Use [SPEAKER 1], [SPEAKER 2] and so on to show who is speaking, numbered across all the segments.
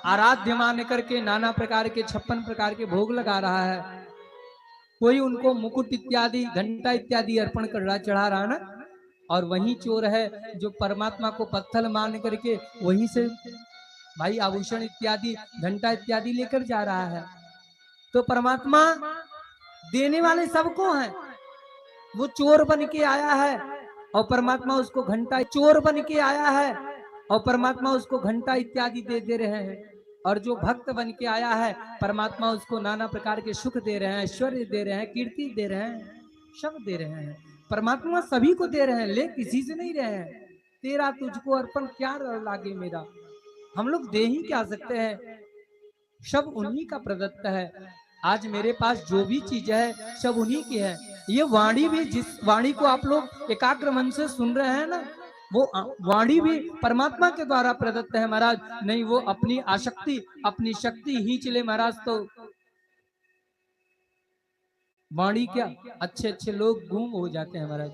[SPEAKER 1] आराध्य मान करके नाना प्रकार के 56 प्रकार के भोग लगा रहा है, कोई उनको मुकुट इत्यादि घंटा इत्यादि अर्पण कर रहा चढ़ा रहा ना, और वही चोर है जो परमात्मा को पत्थर मान करके वहीं से भाई आभूषण इत्यादि घंटा इत्यादि लेकर जा रहा है। तो परमात्मा देने वाले सबको हैं, वो चोर बन के आया है और परमात्मा उसको घंटा, चोर बन के आया है और परमात्मा उसको घंटा इत्यादि दे रहे हैं। और जो भक्त बन के आया है परमात्मा उसको नाना प्रकार के सुख दे रहे हैं, ऐश्वर्य दे रहे हैं, कीर्ति दे रहे हैं, सब दे रहे हैं। परमात्मा सभी को दे रहे हैं, ले किसी से नहीं रहे हैं। तेरा तुझको अर्पण क्या लागे मेरा, हम लोग दे ही क्या सकते हैं, सब उन्हीं का प्रदत्त है। आज मेरे पास जो भी चीज है सब उन्हीं की है। ये वाणी भी, जिस वाणी को आप लोग एकाग्र मन से सुन रहे हैं ना, वो वाणी भी परमात्मा के द्वारा प्रदत्त है महाराज। नहीं वो अपनी आसक्ति अपनी शक्ति ही चले महाराज, तो वाणी क्या, अच्छे अच्छे लोग गुम हो जाते हैं महाराज।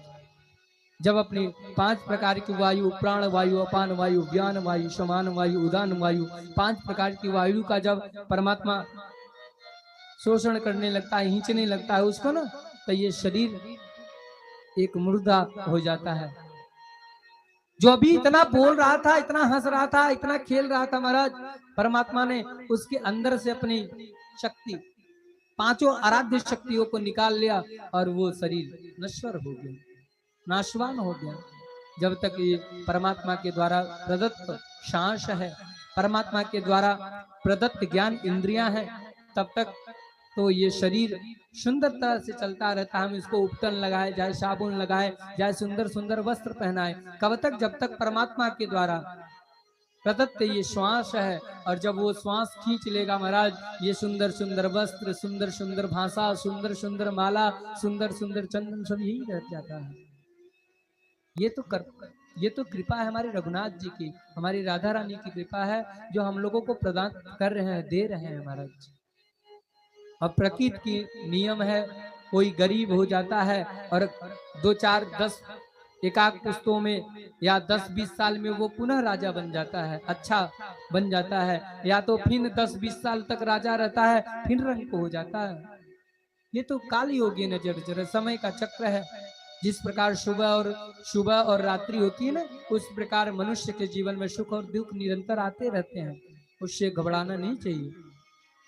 [SPEAKER 1] जब अपनी 5 प्रकार की वायु, प्राण वायु, अपान वायु, व्यान वायु, समान वायु, उदान वायु, 5 प्रकार की वायु का जब परमात्मा शोषण करने लगता है, खींचने लगता है उसको ना, तो ये शरीर एक मुर्दा हो जाता है। जो अभी इतना बोल रहा था, इतना हंस रहा था, इतना खेल रहा था महाराज, परमात्मा ने उसके अंदर से अपनी शक्ति, 5 आराध्य शक्तियों को निकाल लिया और वो शरीर नश्वर हो गया, नाशवान हो गया। जब तक ये परमात्मा के द्वारा प्रदत्त सांस है, परमात्मा के द्वारा प्रदत्त ज्ञान इंद्रियां हैं, तब तक तो ये शरीर सुंदरता से चलता रहता। हम इसको उपटन लगाए, चाहे साबुन लगाए, चाहे सुंदर सुंदर वस्त्र पहनाए, कब तक, जब तक परमात्मा के द्वारा प्रदत्त ये श्वास है। और जब वो श्वास खींच लेगा महाराज, ये सुंदर सुंदर वस्त्र, सुंदर सुंदर भाषा, सुंदर सुंदर माला, सुंदर सुंदर चंदन, सब यही रह जाता है। ये तो कृपा है हमारे रघुनाथ जी की, हमारी राधा रानी की कृपा है जो हम लोगों को प्रदान कर रहे हैं, दे रहे हैं महाराज। अब प्रकृति की नियम है, कोई गरीब हो जाता है और 2 4 10 एकाक पुस्तों में या 10-20 साल में वो पुनः राजा बन जाता है, अच्छा बन जाता है, या तो फिर 10-20 साल तक राजा रहता है फिर रंग हो जाता है। ये तो काल योगी नजर जर समय का चक्र है। जिस प्रकार सुबह और रात्रि होती है ना, उस प्रकार मनुष्य के जीवन में सुख और दुख निरंतर आते रहते हैं, उससे घबराना नहीं चाहिए।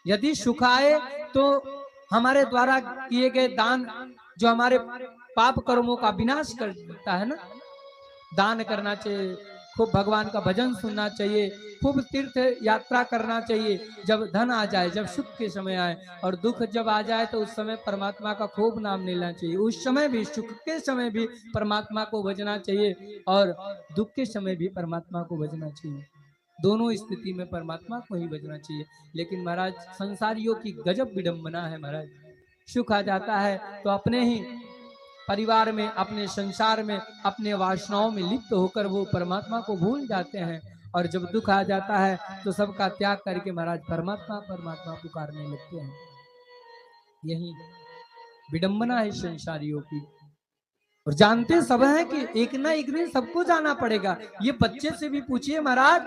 [SPEAKER 1] यदि सुख आए तो हमारे द्वारा किए गए दान जो हमारे पाप कर्मों का विनाश कर देता है ना, दान करना चाहिए, खूब भगवान का भजन सुनना चाहिए, खूब तीर्थ यात्रा करना चाहिए। जब धन आ जाए, जब सुख के समय आए, और दुख जब आ जाए तो उस समय परमात्मा का खूब नाम लेना चाहिए। उस समय भी, सुख के समय भी परमात्मा को भजना चाहिए और दुख के समय भी परमात्मा को भजना चाहिए। दोनों स्थिति में परमात्मा को ही भजना चाहिए। लेकिन महाराज संसारियों की गजब विडंबना है महाराज, सुख आ जाता है तो अपने ही परिवार में, अपने संसार में, अपने वासनाओं में लिप्त होकर वो परमात्मा को भूल जाते हैं, और जब दुख आ जाता है तो सबका त्याग करके महाराज परमात्मा परमात्मा पुकारने लगते हैं। यही विडंबना है संसारियों की। और जानते सब हैं कि एक ना एक दिन सबको जाना पड़ेगा। ये बच्चे से भी पूछिए महाराज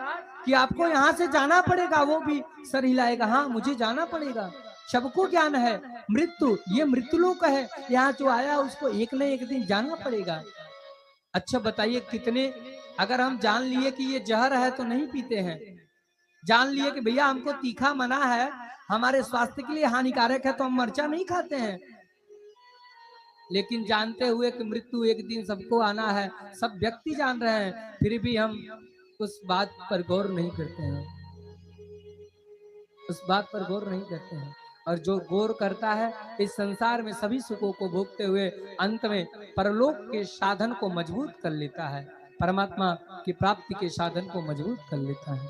[SPEAKER 1] कि आपको यहाँ से जाना पड़ेगा, वो भी सर हिलाएगा, हाँ मुझे जाना पड़ेगा। सबको ज्ञान है मृत्यु, ये मृत्युलोक है, यहाँ जो आया उसको एक न एक दिन जाना पड़ेगा। अच्छा बताइए, कितने, अगर हम जान लिए कि ये जहर है तो नहीं पीते हैं, जान लिए कि भैया हमको तीखा मना है, हमारे स्वास्थ्य के लिए हानिकारक है, तो हम मिर्चा नहीं खाते हैं। लेकिन जानते हुए कि मृत्यु एक दिन सबको आना है, सब व्यक्ति जान रहे हैं, फिर भी हम उस बात पर गौर नहीं करते हैं, उस बात पर गौर नहीं करते हैं। और जो गौर करता है इस संसार में सभी सुखों को भोगते हुए अंत में परलोक के साधन को मजबूत कर लेता है, परमात्मा की प्राप्ति के साधन को मजबूत कर लेता है।